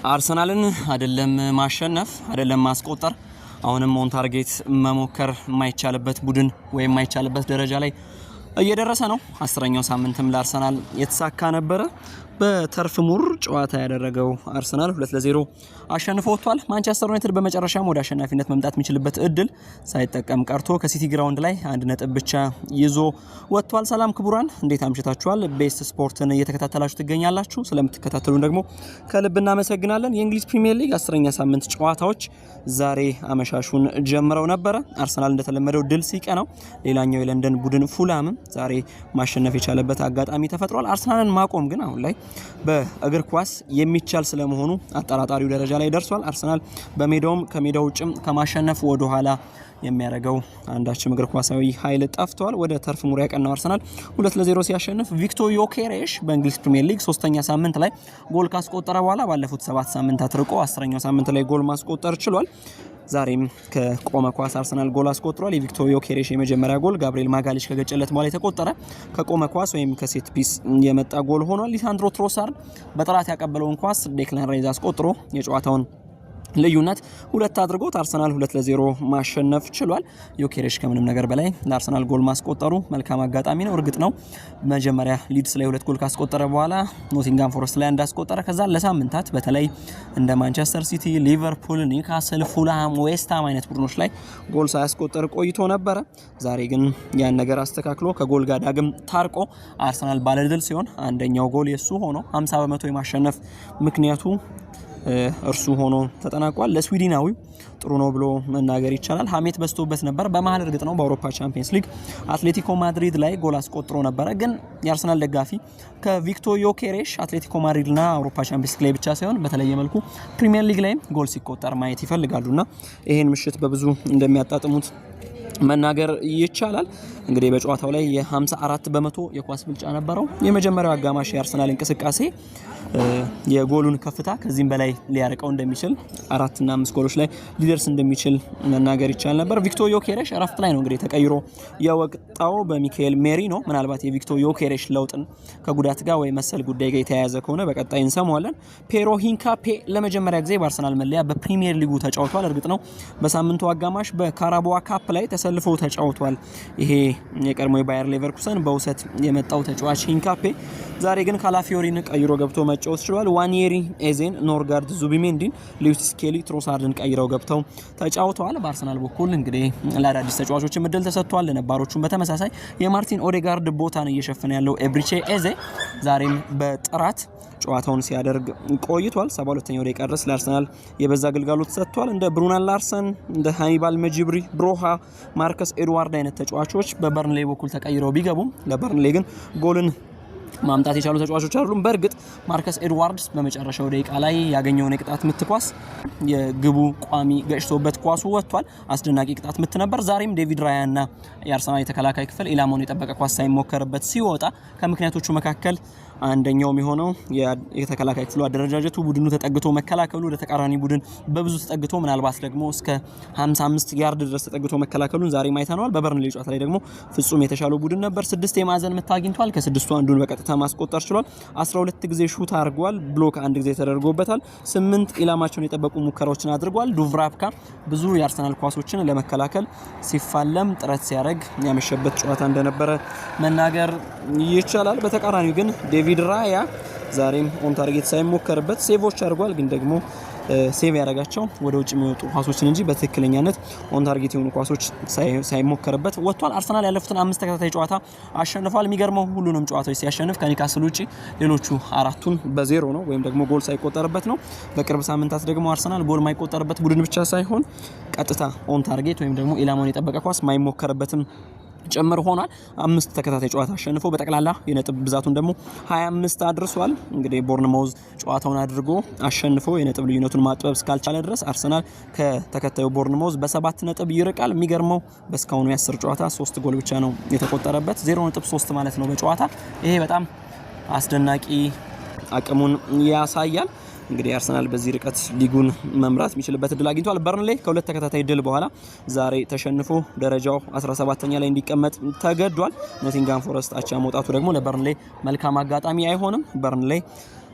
አርሰናልን አይደለም ማሸነፍ አይደለም ማስቆጠር አሁንም ኦን ታርጌት መሞከር የማይቻልበት ቡድን ወይ የማይቻልበት ደረጃ ላይ እየደረሰ ነው። 10ኛው ሳምንትም ለአርሰናል የተሳካ ነበር። በተርፍ ሙር ጨዋታ ያደረገው አርሰናል 2-0 አሸንፎ ወጥቷል። ማንቸስተር ዩናይትድ በመጨረሻም ወደ አሸናፊነት መምጣት የሚችልበት እድል ሳይጠቀም ቀርቶ ከሲቲ ግራውንድ ላይ 1 ነጥብ ብቻ ይዞ ወጥቷል። ሰላም ክቡራን እንዴት አምሽታችኋል? ቤስት ስፖርትን እየተከታተላችሁ ትገኛላችሁ። ስለምትከታተሉን ደግሞ ከልብ እናመሰግናለን። የእንግሊዝ ፕሪሚየር ሊግ 10ኛ ሳምንት ጨዋታዎች ዛሬ አመሻሹን ጀምረው ነበር። አርሰናል እንደተለመደው ድል ሲቀናው፣ ሌላኛው የለንደን ቡድን ፉላም ዛሬ ማሸነፍ የቻለበት አጋጣሚ ተፈጥሯል። አርሰናልን ማቆም ግን አሁን ላይ በእግር ኳስ የሚቻል ስለመሆኑ አጠራጣሪው ደረጃ ላይ ደርሷል። አርሰናል በሜዳውም ከሜዳው ውጭም ከማሸነፍ ወደ ኋላ የሚያደርገው አንዳችም እግር ኳሳዊ ኃይል ጠፍቷል። ወደ ተርፍ ሙር ያቀናው አርሰናል 2-0 ሲያሸንፍ ቪክቶር ዮኬሬሽ በእንግሊዝ ፕሪሚየር ሊግ 3ኛ ሳምንት ላይ ጎል ካስቆጠረ በኋላ ባለፉት 7 ሳምንታት ርቆ 10ኛው ሳምንት ላይ ጎል ማስቆጠር ችሏል። ዛሬም ከቆመ ኳስ አርሰናል ጎል አስቆጥሯል። የቪክቶር ዮኬሬሽ የመጀመሪያ ጎል ጋብሪኤል ማጋሊሽ ከገጨለት በኋላ የተቆጠረ ከቆመ ኳስ ወይም ከሴት ፒስ የመጣ ጎል ሆኗል። ሊሳንድሮ ትሮሳርድ በጥራት ያቀበለውን ኳስ ዴክላን ራይዝ አስቆጥሮ የጨዋታውን ልዩነት 2 አድርጎት አርሰናል 2-0 ማሸነፍ ችሏል። ዮኬሬሽ ከምንም ነገር በላይ ለአርሰናል ጎል ማስቆጠሩ መልካም አጋጣሚ ነው። እርግጥ ነው መጀመሪያ ሊድስ ላይ 2 ጎል ካስቆጠረ በኋላ ኖቲንጋም ፎረስት ላይ እንዳስቆጠረ ከዛ ለሳምንታት በተለይ እንደ ማንቸስተር ሲቲ፣ ሊቨርፑል፣ ኒውካስል፣ ፉልሃም፣ ዌስትሃም አይነት ቡድኖች ላይ ጎል ሳያስቆጠር ቆይቶ ነበረ። ዛሬ ግን ያን ነገር አስተካክሎ ከጎል ጋር ዳግም ታርቆ አርሰናል ባለድል ሲሆን አንደኛው ጎል የሱ ሆኖ 50% የማሸነፍ ምክንያቱ እርሱ ሆኖ ተጠናቋል። ለስዊድናዊው ጥሩ ነው ብሎ መናገር ይቻላል። ሀሜት በዝቶበት ነበር በመሃል። እርግጥ ነው በአውሮፓ ቻምፒየንስ ሊግ አትሌቲኮ ማድሪድ ላይ ጎል አስቆጥሮ ነበረ። ግን የአርሰናል ደጋፊ ከቪክቶር ዮኬሬሽ አትሌቲኮ ማድሪድና አውሮፓ ቻምፒየንስ ሊግ ላይ ብቻ ሳይሆን በተለየ መልኩ ፕሪሚየር ሊግ ላይ ጎል ሲቆጠር ማየት ይፈልጋሉና ይሄን ምሽት በብዙ እንደሚያጣጥሙት መናገር ይቻላል። እንግዲህ በጨዋታው ላይ የ54% የኳስ ብልጫ ነበረው። የመጀመሪያው አጋማሽ የአርሰናል እንቅስቃሴ የጎሉን ከፍታ ከዚህም በላይ ሊያርቀው እንደሚችል 4 እና 5 ጎሎች ላይ ሊደርስ እንደሚችል መናገር ይቻላል ነበር። ቪክቶር ዮኬሬሽ እረፍት ላይ ነው እንግዲህ ተቀይሮ የወጣው በሚካኤል ሜሪኖ። ምናልባት የቪክቶር ዮኬሬሽ ለውጥን ከጉዳት ጋር ወይ መሰል ጉዳይ ጋር የተያያዘ ከሆነ በቀጣይ እንሰማዋለን። ፔሮ ሂንካፔ ለመጀመሪያ ጊዜ በአርሰናል መለያ በፕሪሚየር ሊጉ ተጫውቷል። እርግጥ ነው በሳምንቱ አጋማሽ በካራቦዋ ካፕ ላይ ተሰልፎ ተጫውቷል። ይሄ የቀድሞ የባየር ሌቨርኩሰን በውሰት የመጣው ተጫዋች ሂንካፔ ዛሬ ግን ካላፊዮሪን ቀይሮ ገብቶ መጫወት ችሏል። ዋኒየሪ ኤዜን፣ ኖርጋርድ ዙቢሜንዲን፣ ሉዊስ ስኬሊ፣ ትሮሳርድን ቀይረው ገብተው ተጫውተዋል። በአርሰናል በኩል እንግዲህ ለአዳዲስ ተጫዋቾች እድል ተሰጥቷል። ለነባሮቹም በተመሳሳይ የማርቲን ኦዴጋርድ ቦታን እየሸፈነ ያለው ኤብሪቼ ኤዜ ዛሬም በጥራት ጨዋታውን ሲያደርግ ቆይቷል። 72ኛው ደቂቃ ድረስ ለአርሰናል የበዛ አገልግሎት ሰጥቷል። እንደ ብሩናን ላርሰን፣ እንደ ሃኒባል መጂብሪ፣ ብሮሃ፣ ማርከስ ኤድዋርድ አይነት ተጫዋቾች በበርንሌይ በኩል ተቀይረው ቢገቡም ለበርንሌይ ግን ጎልን ማምጣት የቻሉ ተጫዋቾች አይደሉም። በእርግጥ ማርከስ ኤድዋርድስ በመጨረሻው ደቂቃ ላይ ያገኘውን የቅጣት ምት ኳስ የግቡ ቋሚ ገጭቶበት ኳሱ ወጥቷል። አስደናቂ ቅጣት ምት ነበር። ዛሬም ዴቪድ ራያና የአርሰናል የተከላካይ ክፍል ኢላማውን የጠበቀ ኳስ ሳይሞከርበት ሲወጣ ከምክንያቶቹ መካከል አንደኛው የሚሆነው የተከላካይ ክፍሉ አደረጃጀቱ ቡድኑ ተጠግቶ መከላከሉ፣ ወደ ተቃራኒ ቡድን በብዙ ተጠግቶ ምናልባት ደግሞ እስከ 55 ያርድ ድረስ ተጠግቶ መከላከሉን ዛሬ ማይተናል። በበርንሌይ ጨዋታ ላይ ደግሞ ፍጹም የተሻለው ቡድን ነበር። 6 የማዕዘን ምት አግኝቷል። ከ6ቱ አንዱን በቀጥታ ማስቆጠር ችሏል። 12 ጊዜ ሹት አድርጓል። ብሎክ 1 ጊዜ ተደርጎበታል። 8 ኢላማቸውን የጠበቁ ሙከራዎችን አድርጓል። ዱቭራቭካ ብዙ የአርሰናል ኳሶችን ለመከላከል ሲፋለም ጥረት ሲያደርግ ያመሸበት ጨዋታ እንደነበረ መናገር ይቻላል። በተቃራኒው ግን ዴቪድ ራያ ዛሬም ኦን ታርጌት ሳይሞከርበት ሴቮች አድርጓል። ግን ደግሞ ሴቭ ያደረጋቸው ወደ ውጭ የሚወጡ ኳሶችን እንጂ በትክክለኛነት ኦን ታርጌት የሆኑ ኳሶች ሳይሞከርበት ወጥቷል። አርሰናል ያለፉትን 5 ተከታታይ ጨዋታ አሸንፏል። የሚገርመው ሁሉንም ጨዋታዎች ሲያሸንፍ ከኒውካስል ውጪ ሌሎቹ 4ቱን በ0 ነው ወይም ደግሞ ጎል ሳይቆጠርበት ነው። በቅርብ ሳምንታት ደግሞ አርሰናል ጎል ማይቆጠርበት ቡድን ብቻ ሳይሆን ቀጥታ ኦን ታርጌት ወይም ደግሞ ኢላማውን የጠበቀ ኳስ ማይሞከርበትም ጭምር ሆኗል። 5 ተከታታይ ጨዋታ አሸንፎ በጠቅላላ የነጥብ ብዛቱን ደግሞ 25 አድርሷል። እንግዲህ ቦርንማውዝ ጨዋታውን አድርጎ አሸንፎ የነጥብ ልዩነቱን ማጥበብ እስካልቻለ ድረስ አርሰናል ከተከታዩ ቦርንማውዝ በ7 ነጥብ ይርቃል። የሚገርመው በስካሁኑ የ10 ጨዋታ 3 ጎል ብቻ ነው የተቆጠረበት፣ 0.3 ማለት ነው በጨዋታ። ይሄ በጣም አስደናቂ አቅሙን ያሳያል። እንግዲህ አርሰናል በዚህ ርቀት ሊጉን መምራት የሚችልበት እድል አግኝቷል። በርንሌይ ከሁለት ተከታታይ ድል በኋላ ዛሬ ተሸንፎ ደረጃው 17ኛ ላይ እንዲቀመጥ ተገዷል። ኖቲንጋም ፎረስት አቻ መውጣቱ ደግሞ ለበርንሌይ መልካም አጋጣሚ አይሆንም። በርንሌይ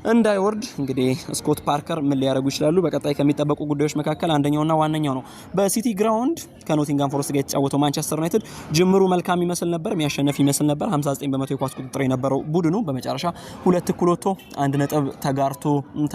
እንዳይወርድ እንግዲህ ስኮት ፓርከር ምን ሊያደርጉ ይችላሉ? በቀጣይ ከሚጠበቁ ጉዳዮች መካከል አንደኛውና ዋነኛው ነው። በሲቲ ግራውንድ ከኖቲንጋም ፎረስት ጋር የተጫወተው ማንቸስተር ዩናይትድ ጅምሩ መልካም ይመስል ነበር፣ የሚያሸነፍ ይመስል ነበር። 59% የኳስ ቁጥጥር የነበረው ቡድኑ በመጨረሻ ሁለት እኩል ወጥቶ አንድ ነጥብ ተጋርቶ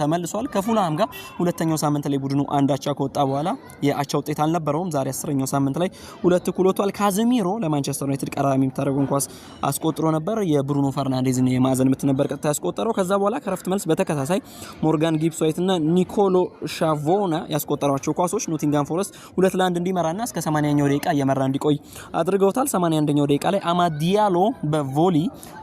ተመልሷል። ከፉልሃም ጋር ሁለተኛው ሳምንት ላይ ቡድኑ አንድ አቻ ከወጣ በኋላ የአቻ ውጤት አልነበረውም። ዛሬ 10ኛው ሳምንት ላይ ሁለት እኩል ወጥቷል። ካዘሚሮ ለማንቸስተር ዩናይትድ ቀራሚ የምታደርገውን ኳስ አስቆጥሮ ነበር። የብሩኖ ፈርናንዴዝን የማዕዘን ምት ነበር ቀጥታ ያስቆጠረው። ከዛ በኋላ ከረፍት መልስ በተከታታይ ሞርጋን ጊብስ ዋይት እና ኒኮሎ ሻቮና ያስቆጠሯቸው ኳሶች ኖቲንጋም ፎረስት 2-1 እንዲመራና እስከ 80ኛው ደቂቃ እየመራ እንዲቆይ አድርገውታል። 81ኛው ደቂቃ ላይ አማድ ዲያሎ በቮሊ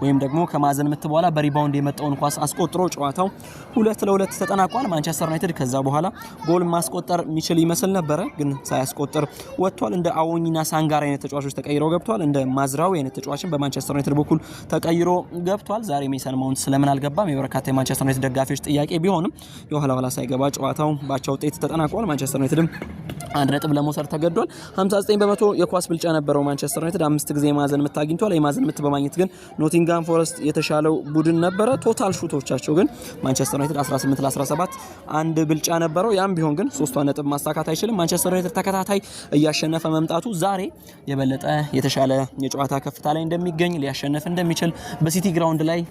ወይም ደግሞ ከማዕዘን ምት በኋላ በሪባውንድ የመጣውን ኳስ አስቆጥሮ ጨዋታው 2-2 ተጠናቋል። ማንቸስተር ዩናይትድ ከዛ በኋላ ጎል ማስቆጠር የሚችል ይመስል ነበረ፣ ግን ሳያስቆጥር ወጥቷል። እንደ አዎኒና ሳንጋር አይነት ተጫዋቾች ተቀይረው ገብቷል። እንደ ማዝራዊ አይነት ተጫዋችን በማንቸስተር ዩናይትድ በኩል ተቀይሮ ገብቷል። ዛሬ ሜሰን ማውንት ስለምን አልገባም የበርካታ የማንቸስተር ዩናይትድ ደጋፊዎች ጥያቄ ቢሆንም የኋላ ሳይገባ ጨዋታው ባቻ ውጤት ተጠናቋል። ማንቸስተር ዩናይትድም አንድ ነጥብ ለመውሰድ ተገዷል። 59% የኳስ ብልጫ ነበረው ማንቸስተር ዩናይትድ 5 ጊዜ የማዕዘን ምት አግኝቷል። የማዕዘን ምት በማግኘት ግን ኖቲንጋም ፎረስት የተሻለው ቡድን ነበረ። ቶታል ሹቶቻቸው ግን ማንቸስተር ዩናይትድ 18-17 አንድ ብልጫ ነበረው። ያም ቢሆን ግን ሶስቷን ነጥብ ማሳካት አይችልም። ማንቸስተር ዩናይትድ ተከታታይ እያሸነፈ መምጣቱ ዛሬ የበለጠ የተሻለ የጨዋታ ከፍታ ላይ እንደሚገኝ ሊያሸንፍ እንደሚችል በሲቲ ግራውንድ ላይ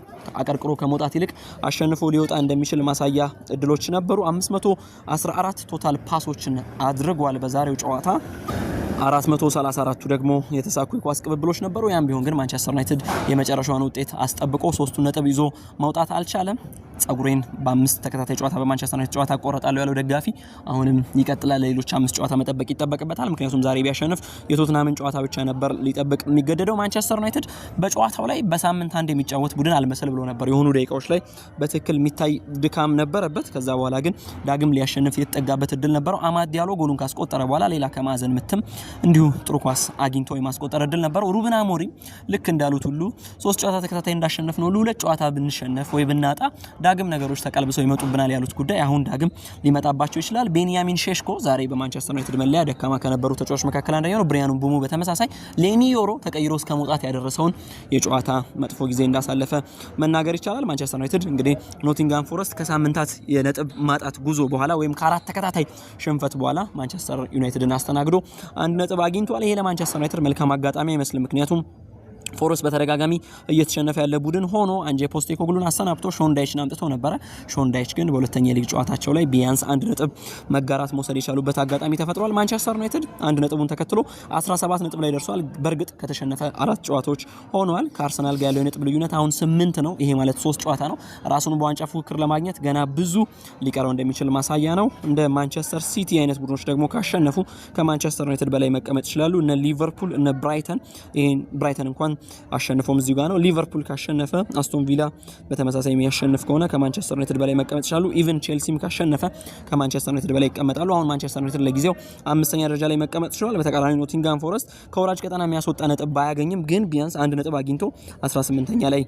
አቀርቅሮ ከመውጣት ይልቅ አሸንፎ ሊወጣ እንደሚችል ማሳያ እድሎች ነበሩ። 514 ቶታል ፓሶችን አድርጓል በዛሬው ጨዋታ። 434ቱ ደግሞ የተሳኩ የኳስ ቅብብሎች ነበሩ። ያም ቢሆን ግን ማንቸስተር ዩናይትድ የመጨረሻውን ውጤት አስጠብቆ 3 ነጥብ ይዞ መውጣት አልቻለም። ጸጉሬን በ5 ተከታታይ ጨዋታ በማንቸስተር ዩናይትድ ጨዋታ ቆረጣለሁ ያለው ደጋፊ አሁንም ይቀጥላል። ሌሎች 5 ጨዋታ መጠበቅ ይጠበቅበታል። ምክንያቱም ዛሬ ቢያሸንፍ የቶትናምን ጨዋታ ብቻ ነበር ሊጠብቅ የሚገደደው። ማንቸስተር ዩናይትድ በጨዋታው ላይ በሳምንት አንድ የሚጫወት ቡድን አልመሰል ብሎ ነበር። የሆኑ ደቂቃዎች ላይ በትክክል የሚታይ ድካም ነበረበት። ከዛ በኋላ ግን ዳግም ሊያሸንፍ የተጠጋበት እድል ነበረው። አማድ ዲያሎ ጎሉን ካስቆጠረ በኋላ ሌላ ከማዕዘን ምትም እንዲሁ ጥሩ ኳስ አግኝቶ የማስቆጠር እድል ነበረው። ሩበን አሞሪም ልክ እንዳሉት ሁሉ 3 ጨዋታ ተከታታይ እንዳሸነፍ ነው 2 ጨዋታ ብንሸነፍ ወይ ብናጣ ዳግም ነገሮች ተቀልብሰው ይመጡብናል ያሉት ጉዳይ አሁን ዳግም ሊመጣባቸው ይችላል። ቤንያሚን ሼሽኮ ዛሬ በማንቸስተር ዩናይትድ መለያ ደካማ ከነበሩ ተጫዋቾች መካከል አንደኛው ነው። ብሪያን ምቡሞ በተመሳሳይ ሌኒዮሮ ተቀይሮ እስከ መውጣት ያደረሰውን የጨዋታ መጥፎ ጊዜ እንዳሳለፈ መናገር ይቻላል። ማንቸስተር ዩናይትድ እንግዲህ ኖቲንጋም ፎረስት ከሳምንታት የነጥብ ማጣት ጉዞ በኋላ ወይም ከ4 ተከታታይ ሽንፈት በኋላ ማንቸስተር ዩናይትድን አስተናግዶ አንድ ነጥብ አግኝቷል። ይሄ ለማንቸስተር ዩናይትድ መልካም አጋጣሚ አይመስልም። ምክንያቱም ፎረስት በተደጋጋሚ እየተሸነፈ ያለ ቡድን ሆኖ አንጄ ፖስቴኮግሉን አሰናብቶ ሾንዳይችን አምጥቶ ነበረ። ሾንዳይች ግን በሁለተኛ ሊግ ጨዋታቸው ላይ ቢያንስ አንድ ነጥብ መጋራት መውሰድ የቻሉበት አጋጣሚ ተፈጥሯል። ማንቸስተር ዩናይትድ አንድ ነጥቡን ተከትሎ 17 ነጥብ ላይ ደርሷል። በእርግጥ ከተሸነፈ 4 ጨዋታዎች ሆነዋል። ከአርሰናል ጋር ያለው የነጥብ ልዩነት አሁን 8 ነው። ይሄ ማለት 3 ጨዋታ ነው። ራሱን በዋንጫ ፉክክር ለማግኘት ገና ብዙ ሊቀረው እንደሚችል ማሳያ ነው። እንደ ማንቸስተር ሲቲ አይነት ቡድኖች ደግሞ ካሸነፉ ከማንቸስተር ዩናይትድ በላይ መቀመጥ ይችላሉ። እነ ሊቨርፑል እነ ብራይተን ብራይተን እንኳን አሸንፎም እዚሁ ጋር ነው። ሊቨርፑል ካሸነፈ አስቶን ቪላ በተመሳሳይ የሚያሸንፍ ከሆነ ከማንቸስተር ዩናይትድ በላይ መቀመጥ ይችላሉ። ኢቭን ቼልሲም ካሸነፈ ከማንቸስተር ዩናይትድ በላይ ይቀመጣሉ። አሁን ማንቸስተር ዩናይትድ ለጊዜው 5ኛ ደረጃ ላይ መቀመጥ ይችላል። በተቃራኒ ኖቲንጋም ፎረስት ከወራጅ ቀጠና የሚያስወጣ ነጥብ ባያገኝም ግን ቢያንስ አንድ ነጥብ አግኝቶ 18ኛ ላይ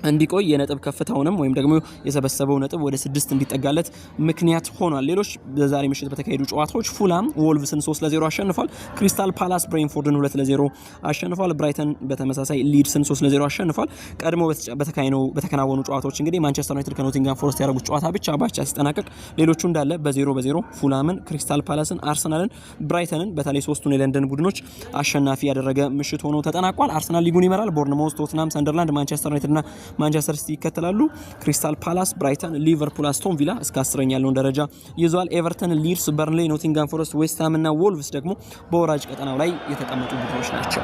እንዲቆይ የነጥብ ከፍታውንም ወይም ደግሞ የሰበሰበው ነጥብ ወደ 6 እንዲጠጋለት ምክንያት ሆኗል። ሌሎች በዛሬ ምሽት በተካሄዱ ጨዋታዎች ፉላም ወልቭስን 3-0 አሸንፏል። ክሪስታል ፓላስ ብሬንፎርድን 2-0 አሸንፏል። ብራይተን በተመሳሳይ ሊድስን 3-0 አሸንፏል። ቀድሞ በተከናወኑ ጨዋታዎች እንግዲህ ማንቸስተር ዩናይትድ ከኖቲንጋም ፎረስት ያደረጉት ጨዋታ ብቻ ባቻ ሲጠናቀቅ ሌሎቹ እንዳለ በ0-0 ፉላምን፣ ክሪስታል ፓላስን፣ አርሰናልን፣ ብራይተንን በተለይ ሶስቱን የለንደን ቡድኖች አሸናፊ ያደረገ ምሽት ሆኖ ተጠናቋል። አርሰናል ሊጉን ይመራል። ቦርንማውዝ፣ ቶትናም፣ ሰንደርላንድ፣ ማንቸስተር ዩናይትድና ማንቸስተር ሲቲ ይከተላሉ። ክሪስታል ፓላስ፣ ብራይተን፣ ሊቨርፑል፣ አስቶን ቪላ እስከ 10ኛ ያለውን ደረጃ ይዟል። ኤቨርተን፣ ሊድስ፣ በርንሌይ፣ ኖቲንጋም ፎረስት፣ ዌስትሃም እና ወልቭስ ደግሞ በወራጅ ቀጠናው ላይ የተቀመጡ ቡድኖች ናቸው።